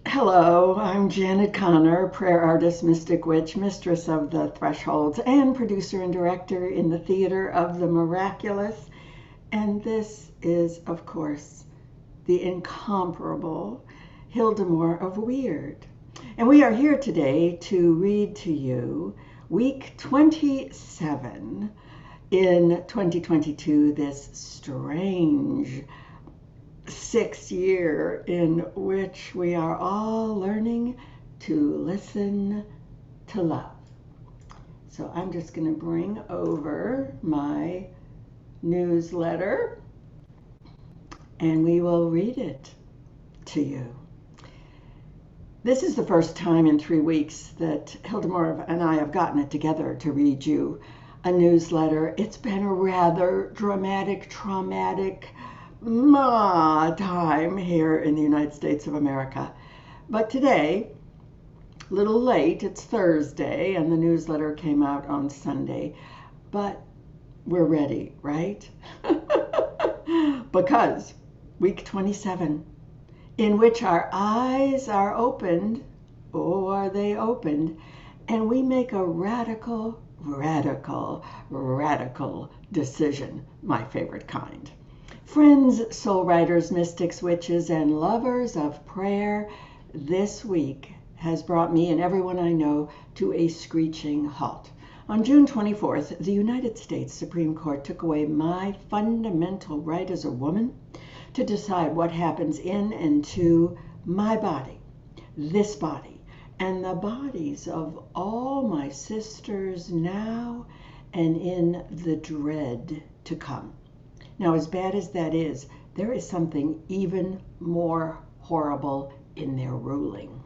Hello, I'm Janet Connor, prayer artist, mystic witch, mistress of the thresholds, and producer and director in the theater of the miraculous. And this is, of course, the incomparable Hildemore of Weird. And we are here today to read to you week 27 in 2022, this strange 6th year in which we are all learning to listen to love. So I'm just going to bring over my newsletter and we will read it to you. This is the first time in 3 weeks that Hildemore and I have gotten it together to read you a newsletter. It's been a rather dramatic, traumatic time here in the United States of America. But today, a little late, it's Thursday, and the newsletter came out on Sunday, but we're ready, right? Because week 27, in which our eyes are opened, oh, are they opened, and we make a radical decision, my favorite kind. Friends, soul writers, mystics, witches, and lovers of prayer, this week has brought me and everyone I know to a screeching halt. On June 24th, the United States Supreme Court took away my fundamental right as a woman to decide what happens in and to my body, this body, and the bodies of all my sisters now and in the dread to come. Now, as bad as that is, there is something even more horrible in their ruling.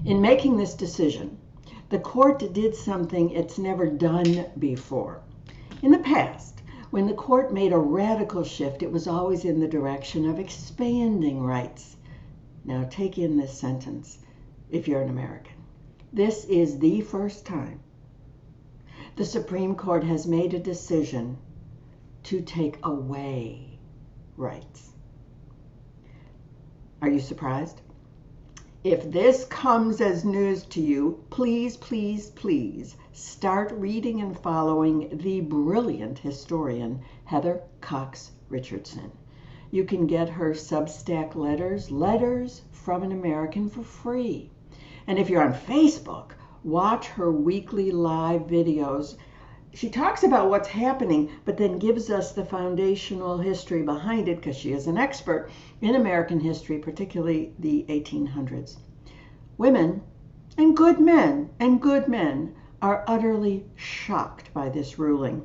In making this decision, the court did something it's never done before. In the past, when the court made a radical shift, it was always in the direction of expanding rights. Now, take in this sentence if you're an American. This is the first time the Supreme Court has made a decision to take away rights. Are you surprised? If this comes as news to you, please, please, please start reading and following the brilliant historian Heather Cox Richardson. You can get her Substack letters from an American for free. And if you're on Facebook, watch her weekly live videos. She talks about what's happening, but then gives us the foundational history behind it because she is an expert in American history, particularly the 1800s. Women and good men are utterly shocked by this ruling.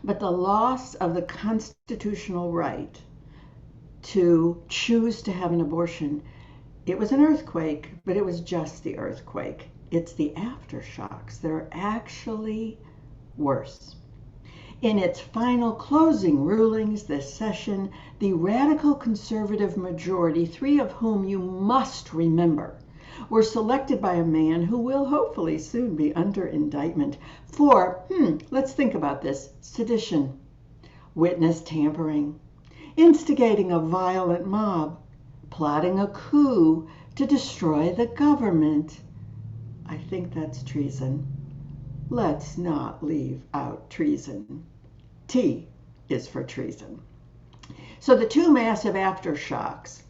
But the loss of the constitutional right to choose to have an abortion, it was an earthquake, but it was just the earthquake. It's the aftershocks that are actually worse. In its final closing rulings this session, the radical conservative majority, 3 of whom you must remember, were selected by a man who will hopefully soon be under indictment for, let's think about this, sedition, witness tampering, instigating a violent mob, plotting a coup to destroy the government. I think that's treason. Let's not leave out treason. T is for treason. So the 2 massive aftershocks,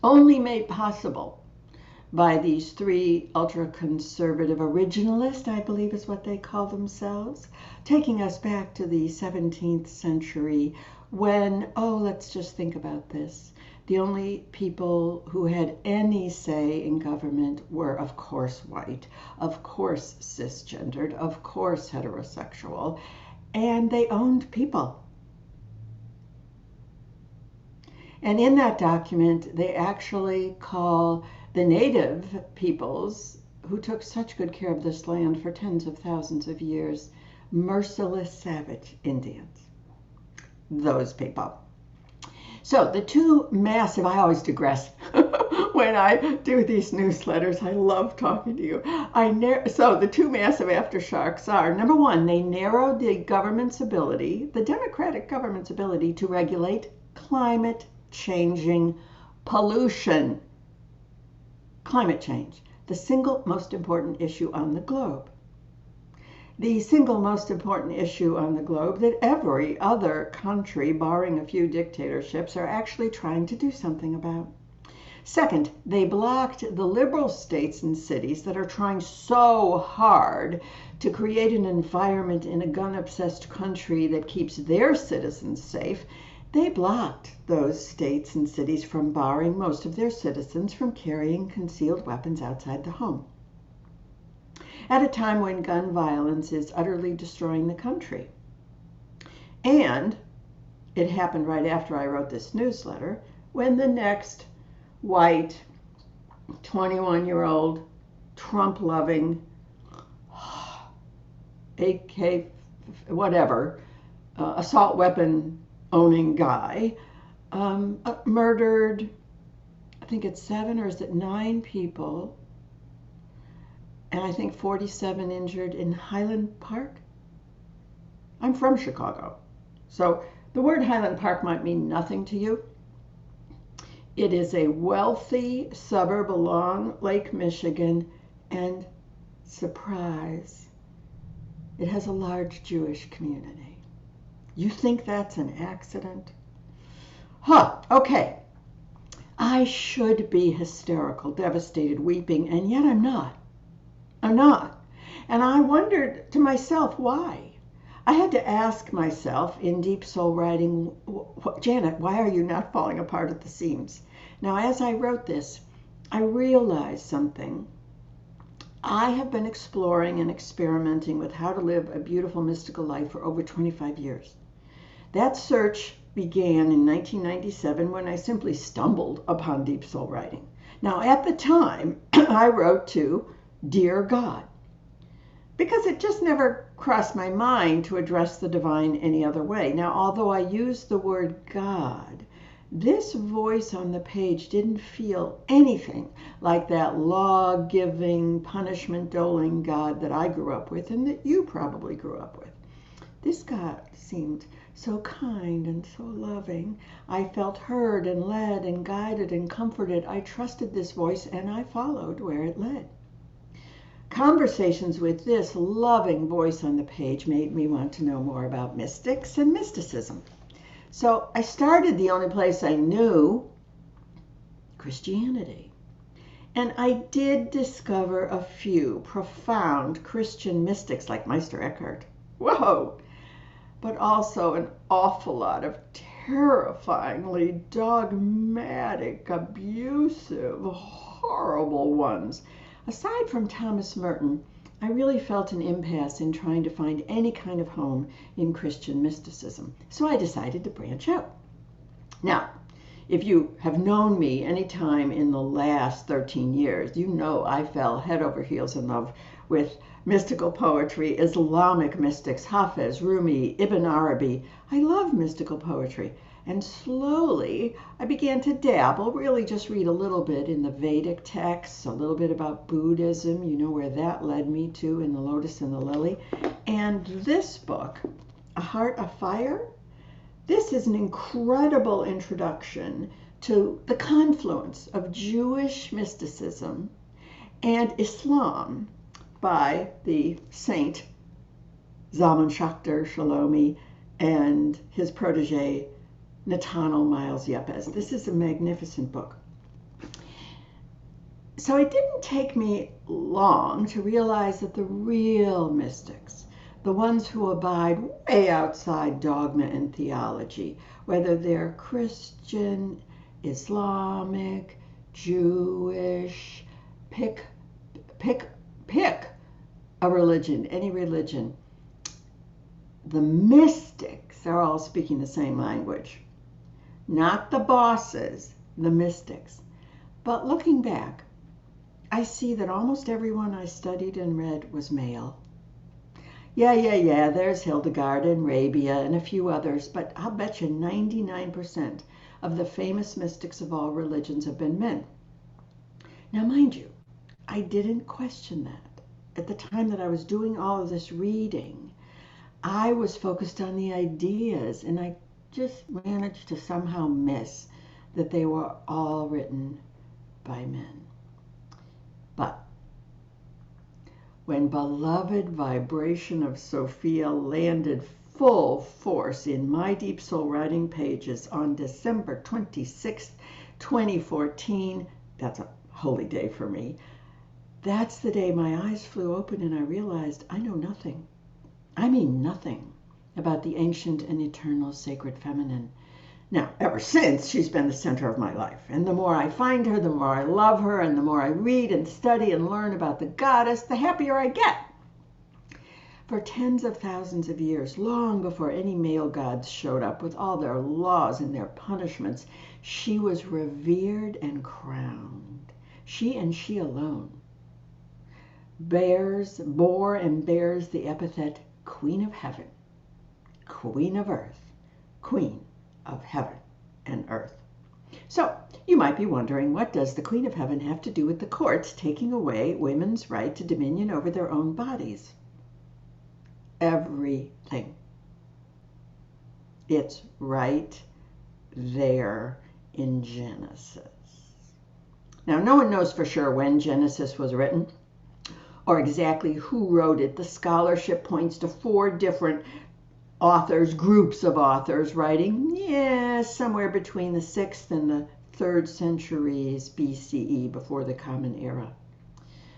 only made possible by these 3 ultra-conservative originalists, I believe is what they call themselves, taking us back to the 17th century when, let's just think about this. The only people who had any say in government were, of course, white, of course, cisgendered, of course, heterosexual, and they owned people. And in that document, they actually call the native peoples who took such good care of this land for tens of thousands of years, merciless savage Indians. Those people. So the 2 massive, I always digress when I do these newsletters. I love talking to you. So the 2 massive aftershocks are, number 1, they narrowed the government's ability, the democratic government's ability to regulate climate changing pollution. climate change, the single most important issue on the globe. The single most important issue on the globe that every other country, barring a few dictatorships, are actually trying to do something about. Second, they blocked the liberal states and cities that are trying so hard to create an environment in a gun-obsessed country that keeps their citizens safe. They blocked those states and cities from barring most of their citizens from carrying concealed weapons outside the home, at a time when gun violence is utterly destroying the country. And it happened right after I wrote this newsletter, when the next white, 21-year-old, Trump-loving, AK, whatever, assault weapon owning guy murdered, I think it's 7 or is it 9 people, and I think 47 injured in Highland Park. I'm from Chicago, so the word Highland Park might mean nothing to you. It is a wealthy suburb along Lake Michigan, and surprise, it has a large Jewish community. You think that's an accident? Okay. I should be hysterical, devastated, weeping, and yet I'm not. I'm not. And I wondered to myself, why? I had to ask myself in deep soul writing, Janet, why are you not falling apart at the seams? Now, as I wrote this, I realized something. I have been exploring and experimenting with how to live a beautiful mystical life for over 25 years. That search began in 1997 when I simply stumbled upon deep soul writing. Now, at the time, I wrote to Dear God, because it just never crossed my mind to address the divine any other way. Now, although I used the word God, this voice on the page didn't feel anything like that law-giving, punishment-doling God that I grew up with and that you probably grew up with. This God seemed so kind and so loving. I felt heard and led and guided and comforted. I trusted this voice and I followed where it led. Conversations with this loving voice on the page made me want to know more about mystics and mysticism. So I started the only place I knew, Christianity. And I did discover a few profound Christian mystics like Meister Eckhart. Whoa! But also an awful lot of terrifyingly dogmatic, abusive, horrible ones. Aside from Thomas Merton, I really felt an impasse in trying to find any kind of home in Christian mysticism, so I decided to branch out. Now, if you have known me any time in the last 13 years, you know I fell head over heels in love with mystical poetry, Islamic mystics, Hafez, Rumi, Ibn Arabi. I love mystical poetry. And slowly I began to dabble, really just read a little bit in the Vedic texts, a little bit about Buddhism, you know where that led me to in The Lotus and the Lily. And this book, A Heart of Fire, this is an incredible introduction to the confluence of Jewish mysticism and Islam by the saint Zalman Schachter Shalomi and his protege Nathaniel Miles Yepes. This is a magnificent book. So it didn't take me long to realize that the real mystics, the ones who abide way outside dogma and theology, whether they're Christian, Islamic, Jewish, pick a religion, any religion, the mystics are all speaking the same language. Not the bosses, the mystics. But looking back, I see that almost everyone I studied and read was male. Yeah, there's Hildegard and Rabia and a few others, but I'll bet you 99% of the famous mystics of all religions have been men. Now, mind you, I didn't question that. At the time that I was doing all of this reading, I was focused on the ideas, and I just managed to somehow miss that they were all written by men. But when beloved vibration of Sophia landed full force in my Deep Soul Writing pages on December 26th, 2014, that's a holy day for me. That's the day my eyes flew open and I realized I know nothing. I mean nothing about the ancient and eternal sacred feminine. Now, ever since, she's been the center of my life. And the more I find her, the more I love her, and the more I read and study and learn about the goddess, the happier I get. For tens of thousands of years, long before any male gods showed up with all their laws and their punishments, she was revered and crowned. She and she alone bore and bears the epithet Queen of Heaven, Queen of Earth, Queen of Heaven and Earth. So you might be wondering, what does the Queen of Heaven have to do with the courts taking away women's right to dominion over their own bodies? Everything. It's right there in Genesis. Now, no one knows for sure when Genesis was written or exactly who wrote it. The scholarship points to 4 different authors, groups of authors writing, somewhere between the 6th and the 3rd centuries BCE, before the Common Era.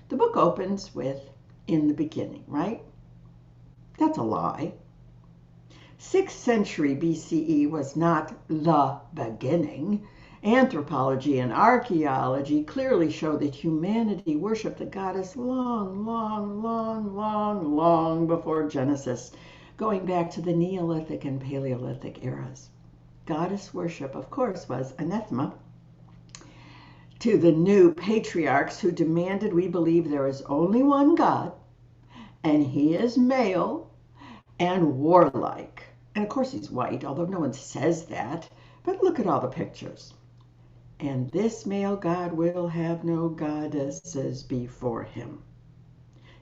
The book opens with, in the beginning, right? That's a lie. 6th century BCE was not the beginning. Anthropology and archaeology clearly show that humanity worshipped the goddess long before Genesis, going back to the Neolithic and Paleolithic eras. Goddess worship, of course, was anathema to the new patriarchs who demanded we believe there is only one God, and he is male and warlike. And of course he's white, although no one says that, but look at all the pictures. And this male God will have no goddesses before him.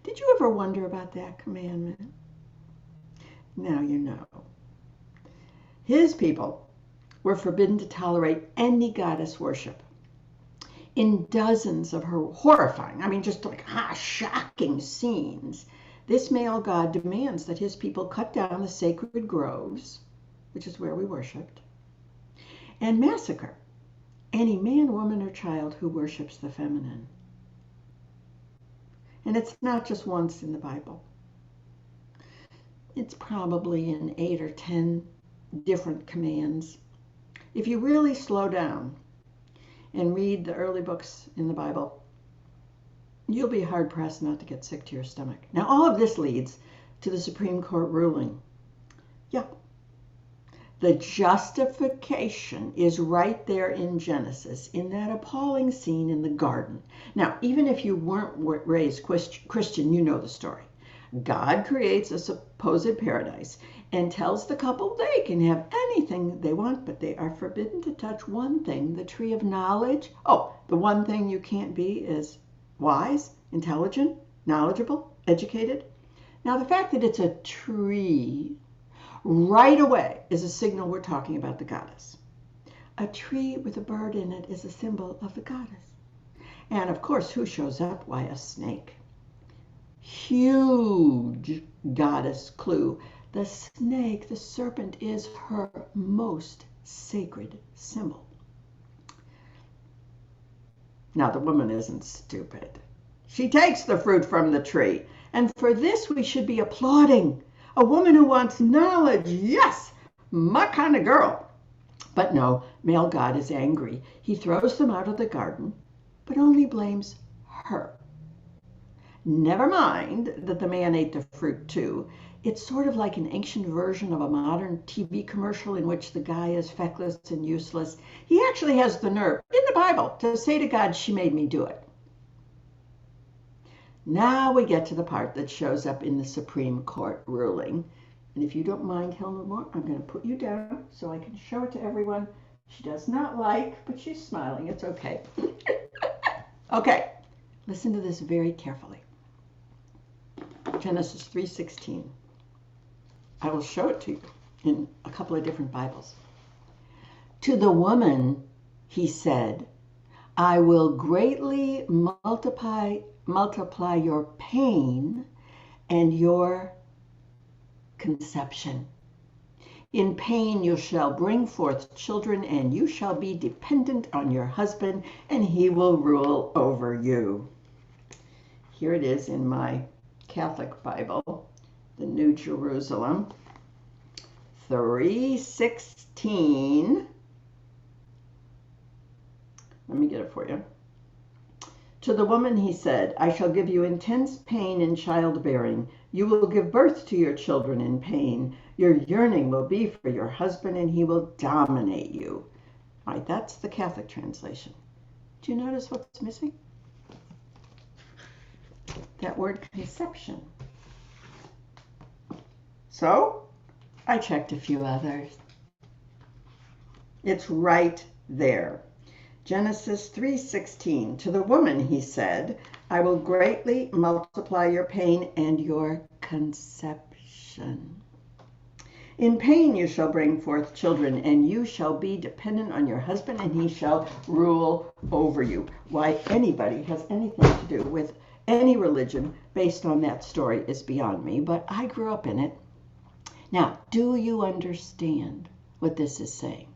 Did you ever wonder about that commandment? Now you know. His people were forbidden to tolerate any goddess worship. In dozens of her horrifying, just like shocking scenes, this male god demands that his people cut down the sacred groves, which is where we worshipped, and massacre any man, woman, or child who worships the feminine. And it's not just once in the Bible. It's probably in 8 or 10 different commands. If you really slow down and read the early books in the Bible, you'll be hard-pressed not to get sick to your stomach. Now, all of this leads to the Supreme Court ruling. Yeah. The justification is right there in Genesis, in that appalling scene in the garden. Now, even if you weren't raised Christian, you know the story. God creates a supposed paradise and tells the couple they can have anything they want, but they are forbidden to touch one thing, the tree of knowledge. Oh, the one thing you can't be is wise, intelligent, knowledgeable, educated. Now, the fact that it's a tree right away is a signal we're talking about the goddess. A tree with a bird in it is a symbol of the goddess. And of course, who shows up? Why, a snake. Huge goddess clue. The snake, the serpent, is her most sacred symbol. Now, the woman isn't stupid. She takes the fruit from the tree. And for this, we should be applauding. A woman who wants knowledge. Yes, my kind of girl. But no, male God is angry. He throws them out of the garden, but only blames her. Never mind that the man ate the fruit too. It's sort of like an ancient version of a modern TV commercial in which the guy is feckless and useless. He actually has the nerve in the Bible to say to God, she made me do it. Now we get to the part that shows up in the Supreme Court ruling. And if you don't mind, Hale, I'm going to put you down so I can show it to everyone. She does not like, but she's smiling. It's okay. Okay, listen to this very carefully. Genesis 3:16. I will show it to you in a couple of different Bibles. To the woman, he said, I will greatly multiply your pain and your conception. In pain you shall bring forth children, and you shall be dependent on your husband, and he will rule over you. Here it is in my Catholic Bible, the New Jerusalem, 3:16. Let me get it for you. To the woman he said, I shall give you intense pain in childbearing. You will give birth to your children in pain. Your yearning will be for your husband, and he will dominate you. All right, that's the Catholic translation. Do you notice what's missing? That word conception. So I checked a few others. It's right there. Genesis 3:16, to the woman he said, I will greatly multiply your pain and your conception. In pain you shall bring forth children, and you shall be dependent on your husband, and he shall rule over you. Why anybody has anything to do with any religion based on that story is beyond me, but I grew up in it. Now, do you understand what this is saying?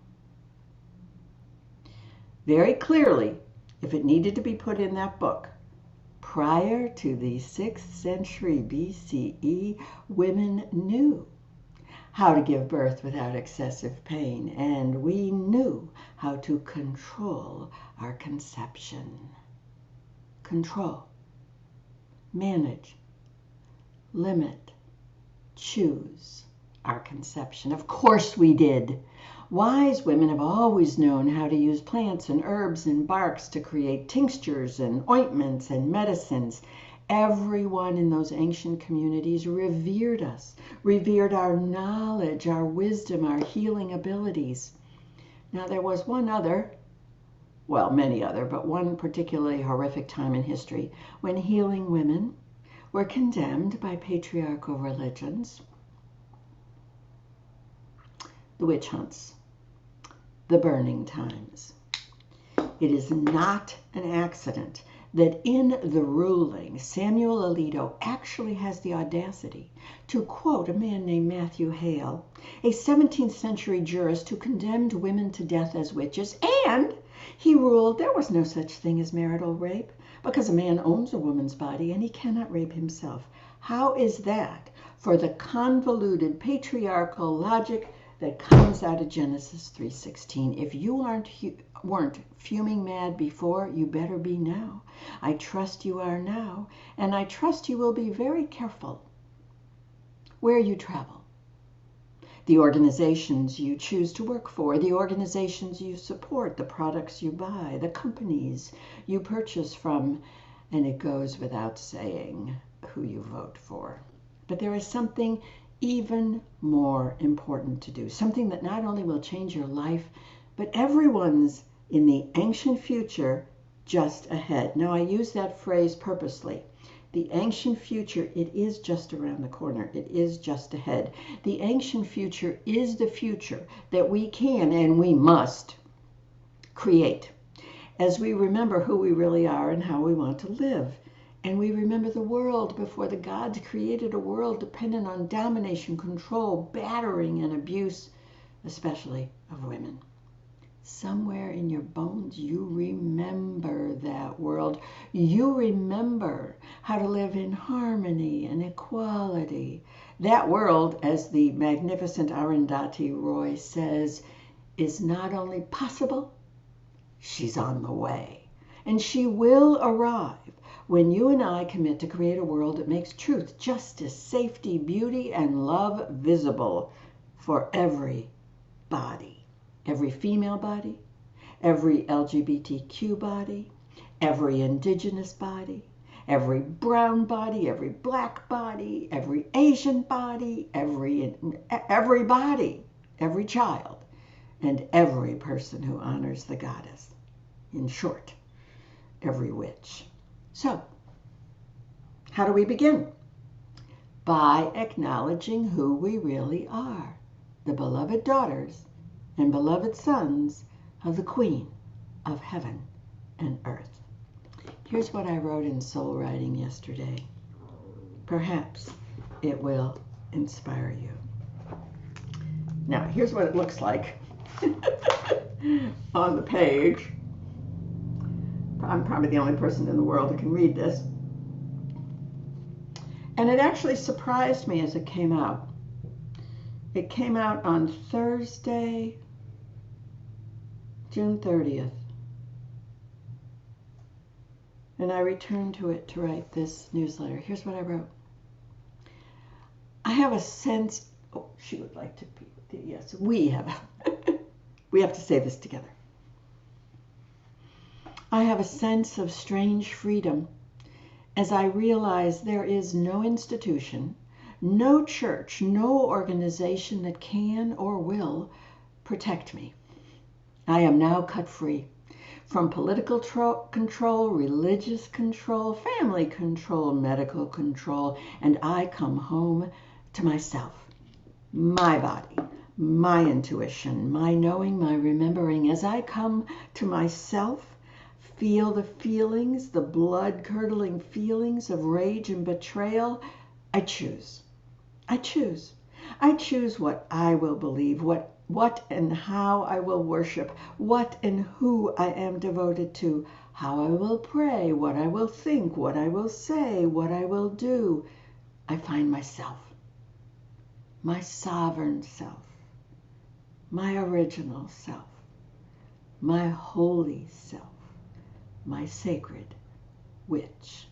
Very clearly, if it needed to be put in that book, prior to the 6th century BCE, women knew how to give birth without excessive pain, and we knew how to control our conception. Control, manage, limit, choose our conception. Of course we did. Wise women have always known how to use plants and herbs and barks to create tinctures and ointments and medicines. Everyone in those ancient communities revered us, revered our knowledge, our wisdom, our healing abilities. Now there was one other, well, many other, but one particularly horrific time in history when healing women were condemned by patriarchal religions. The witch hunts, the burning times. It is not an accident that in the ruling, Samuel Alito actually has the audacity to quote a man named Matthew Hale, a 17th century jurist who condemned women to death as witches, and he ruled there was no such thing as marital rape because a man owns a woman's body and he cannot rape himself. How is that for the convoluted patriarchal logic that comes out of Genesis 3:16? If you weren't fuming mad before, you better be now. I trust you are now, and I trust you will be very careful where you travel, the organizations you choose to work for, the organizations you support, the products you buy, the companies you purchase from, and it goes without saying who you vote for. But there is something even more important to do, something that not only will change your life, but everyone's in the ancient future just ahead. Now, I use that phrase purposely. The ancient future, it is just around the corner. It is just ahead. The ancient future is the future that we can and we must create as we remember who we really are and how we want to live. And we remember the world before the gods created a world dependent on domination, control, battering, and abuse, especially of women. Somewhere in your bones, you remember that world. You remember how to live in harmony and equality. That world, as the magnificent Arundhati Roy says, is not only possible, she's on the way. And she will arrive when you and I commit to create a world that makes truth, justice, safety, beauty, and love visible for every body. Every female body, every LGBTQ body, every indigenous body, every brown body, every black body, every Asian body, every body, every child, and every person who honors the goddess. In short, every witch. So, how do we begin? By acknowledging who we really are, the beloved daughters and beloved sons of the Queen of Heaven and earth. Here's what I wrote in Soul Writing yesterday. Perhaps it will inspire you. Now, here's what it looks like on the page. I'm probably the only person in the world who can read this. And it actually surprised me as it came out. It came out on Thursday, June 30th. And I returned to it to write this newsletter. Here's what I wrote. I have a sense, oh, she would like to be, yes, we have to say this together. I have a sense of strange freedom as I realize there is no institution, no church, no organization that can or will protect me. I am now cut free from political control, religious control, family control, medical control, and I come home to myself, my body, my intuition, my knowing, my remembering. As I come to myself, feel the feelings, the blood-curdling feelings of rage and betrayal, I choose. I choose. I choose what I will believe, what and how I will worship, what and who I am devoted to, how I will pray, what I will think, what I will say, what I will do. I find myself, my sovereign self, my original self, my holy self, my sacred witch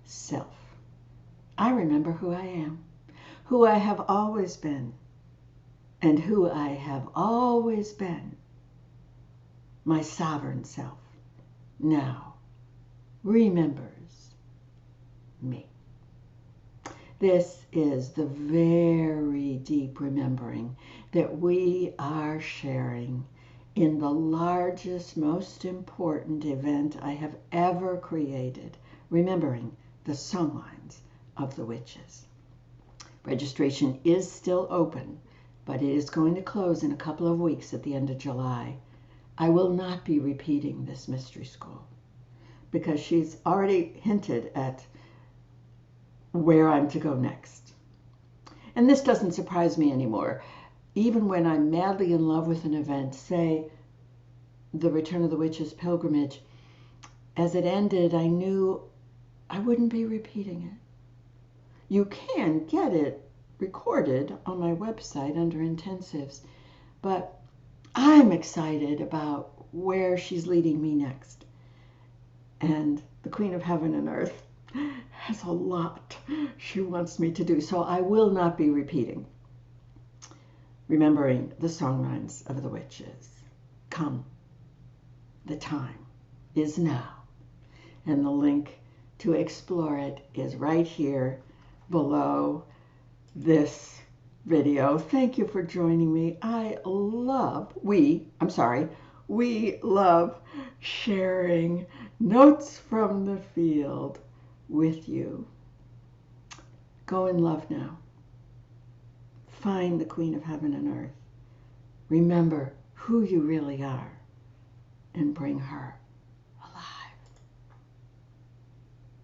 self. I remember who I am, who I have always been, and who I have always been. My sovereign self now remembers me. This is the very deep remembering that we are sharing in the largest, most important event I have ever created, remembering the songlines of the witches. Registration is still open, but it is going to close in a couple of weeks at the end of July. I will not be repeating this mystery school because she's already hinted at where I'm to go next. And this doesn't surprise me anymore. Even when I'm madly in love with an event, say the Return of the Witches pilgrimage, as it ended, I knew I wouldn't be repeating it. You can get it recorded on my website under intensives, but I'm excited about where she's leading me next. And the Queen of Heaven and Earth has a lot she wants me to do, so I will not be repeating. Remembering the songlines of the witches. Come, the time is now. And the link to explore it is right here below this video. Thank you for joining me. We love sharing notes from the field with you. Go in love now. Find the Queen of Heaven and Earth. Remember who you really are and bring her